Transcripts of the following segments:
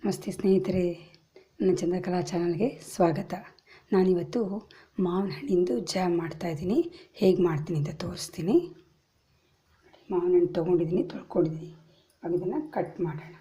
ನಮಸ್ತೆ ಸ್ನೇಹಿತರೆ, ನನ್ನ ಚಂದ್ರಕಲಾ ಚಾನಲ್ಗೆ ಸ್ವಾಗತ. ನಾನಿವತ್ತು ಮಾವಿನ ಹಣ್ಣಿಂದು ಜಾಮ್ ಮಾಡ್ತಾಯಿದ್ದೀನಿ. ಹೇಗೆ ಮಾಡ್ತೀನಿ ಅಂತ ತೋರಿಸ್ತೀನಿ. ಮಾವಿನ ಹಣ್ಣು ತೊಗೊಂಡಿದ್ದೀನಿ, ತೊಳ್ಕೊಂಡಿದ್ದೀನಿ. ಇವಾಗ ಇದನ್ನು ಕಟ್ ಮಾಡೋಣ.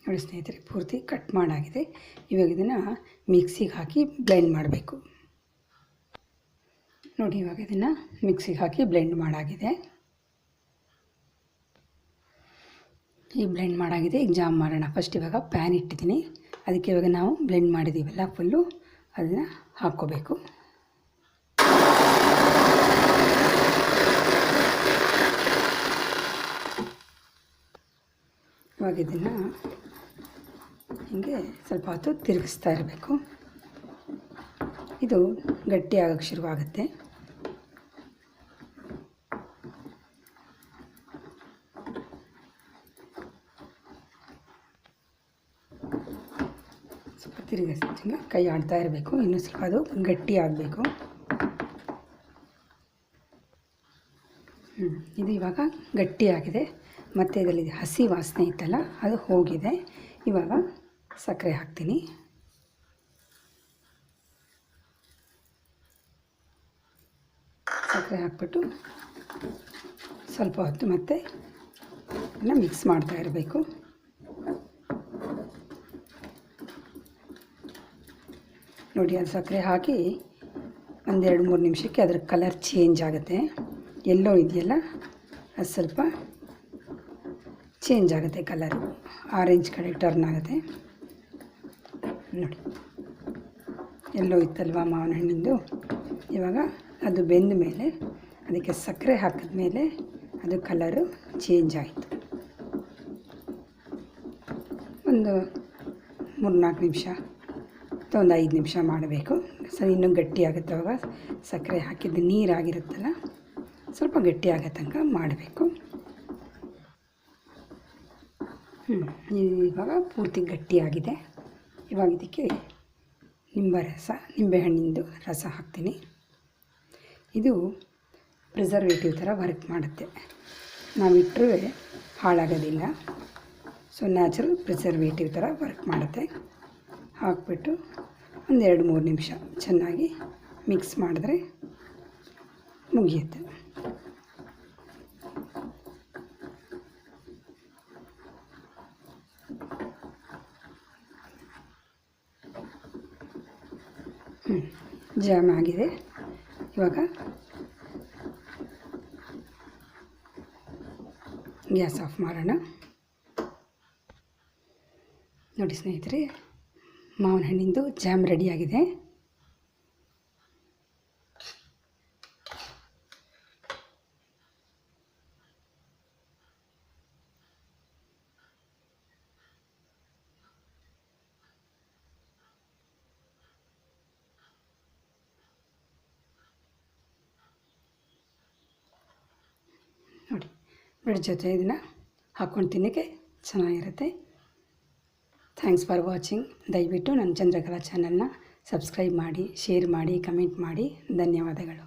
ನೋಡಿ ಸ್ನೇಹಿತರೆ, ಪೂರ್ತಿ ಕಟ್ ಮಾಡಾಗಿದೆ. ಇವಾಗ ಇದನ್ನು ಮಿಕ್ಸಿಗೆ ಹಾಕಿ ಬ್ಲೆಂಡ್ ಮಾಡಬೇಕು. ನೋಡಿ, ಇವಾಗ ಇದನ್ನು ಮಿಕ್ಸಿಗೆ ಹಾಕಿ ಬ್ಲೆಂಡ್ ಮಾಡಾಗಿದೆ. ಈ ಬ್ಲೆಂಡ್ ಮಾಡಾಗಿದೆ. ಈಗ ಜಾಮ್ ಮಾಡೋಣ. ಫಸ್ಟ್ ಇವಾಗ ಪ್ಯಾನ್ ಇಟ್ಟಿದ್ದೀನಿ. ಅದಕ್ಕೆ ಇವಾಗ ನಾವು ಬ್ಲೆಂಡ್ ಮಾಡಿದ್ದೀವಲ್ಲ ಫುಲ್ಲು, ಅದನ್ನು ಹಾಕ್ಕೋಬೇಕು. ಇವಾಗ ಇದನ್ನು ಹೀಗೆ ಸ್ವಲ್ಪ ಹೊತ್ತು ತಿರುಗಿಸ್ತಾ ಇರಬೇಕು. ಇದು ಗಟ್ಟಿ ಆಗೋಕ್ಕೆ ಶುರುವಾಗುತ್ತೆ. ಸ್ವಲ್ಪ ತಿರುಗಿಸ್ತೀನಿ, ಕೈ ಆಡ್ತಾ ಇರಬೇಕು. ಇನ್ನೂ ಸ್ವಲ್ಪ ಅದು ಗಟ್ಟಿ ಆಗಬೇಕು. ಇದು ಇವಾಗ ಗಟ್ಟಿಯಾಗಿದೆ. ಮತ್ತು ಇದರಲ್ಲಿ ಹಸಿ ವಾಸನೆ ಇತ್ತಲ್ಲ, ಅದು ಹೋಗಿದೆ. ಇವಾಗ ಸಕ್ಕರೆ ಹಾಕ್ತೀನಿ. ಸಕ್ಕರೆ ಹಾಕ್ಬಿಟ್ಟು ಸ್ವಲ್ಪ ಹೊತ್ತು ಮತ್ತೆ ಅದನ್ನು ಮಿಕ್ಸ್ ಮಾಡ್ತಾ ಇರಬೇಕು. ನೋಡಿ, ಅದು ಸಕ್ಕರೆ ಹಾಕಿ ಒಂದು 2-3 ನಿಮಿಷಕ್ಕೆ ಅದರ ಕಲರ್ ಚೇಂಜ್ ಆಗುತ್ತೆ. ಎಲ್ಲೋ ಇದೆಯಲ್ಲ, ಅದು ಸ್ವಲ್ಪ ಚೇಂಜ್ ಆಗುತ್ತೆ, ಕಲರು ಆರೆಂಜ್ ಕಡೆ ಟರ್ನ್ ಆಗುತ್ತೆ. ನೋಡಿ, ಎಲ್ಲೋ ಇತ್ತಲ್ವ ಮಾವಿನ ಹಣ್ಣಿಂದು. ಇವಾಗ ಅದು ಬೆಂದ ಮೇಲೆ ಅದಕ್ಕೆ ಸಕ್ಕರೆ ಹಾಕಿದ ಮೇಲೆ ಅದು ಕಲರು ಚೇಂಜ್ ಆಯಿತು. ಒಂದು 3-4 ನಿಮಿಷ ಅಥವಾ ಒಂದು 5 ನಿಮಿಷ ಮಾಡಬೇಕು. ಇನ್ನೂ ಗಟ್ಟಿ ಆಗುತ್ತೆ. ಅವಾಗ ಸಕ್ಕರೆ ಹಾಕಿದ್ದು ನೀರಾಗಿರುತ್ತಲ್ಲ, ಸ್ವಲ್ಪ ಗಟ್ಟಿ ಆಗೋ ತನಕ ಮಾಡಬೇಕು. ಇವಾಗ ಪೂರ್ತಿ ಗಟ್ಟಿಯಾಗಿದೆ. ಇವಾಗ ಇದಕ್ಕೆ ನಿಂಬೆಹಣ್ಣಿಂದು ರಸ ಹಾಕ್ತೀನಿ. ಇದು ಪ್ರಿಸರ್ವೇಟಿವ್ ಥರ ವರ್ಕ್ ಮಾಡುತ್ತೆ. ನಾವಿಟ್ಟರೆ ಹಾಳಾಗೋದಿಲ್ಲ. ಸೊ ನ್ಯಾಚುರಲ್ ಪ್ರಿಸರ್ವೇಟಿವ್ ಥರ ವರ್ಕ್ ಮಾಡುತ್ತೆ. ಹಾಕ್ಬಿಟ್ಟು ಒಂದು 2-3 ನಿಮಿಷ ಚೆನ್ನಾಗಿ ಮಿಕ್ಸ್ ಮಾಡಿದ್ರೆ ಮುಗಿಯುತ್ತೆ. ಜಾಮ್ ಆಗಿದೆ. ಇವಾಗ ಗ್ಯಾಸ್ ಆಫ್ ಮಾಡೋಣ. ನೋಡಿ ಸ್ನೇಹಿತರೆ, ಮಾವಿನ ಹಣ್ಣಿಂದು ಜಾಮ್ ರೆಡಿಯಾಗಿದೆ. ನೋಡಿ, ಬ್ರೆಡ್ ಜೊತೆ ಇದನ್ನು ಹಾಕ್ಕೊಂಡು ತಿನ್ನೋಕ್ಕೆ ಚೆನ್ನಾಗಿರುತ್ತೆ. Thanks for watching. ದಯವಿಟ್ಟು ನನ್ನ ಚಂದ್ರಕಲಾ ಚಾನಲ್ನ ಸಬ್ಸ್ಕ್ರೈಬ್ ಮಾಡಿ, ಶೇರ್ ಮಾಡಿ, ಕಮೆಂಟ್ ಮಾಡಿ. ಧನ್ಯವಾದಗಳು.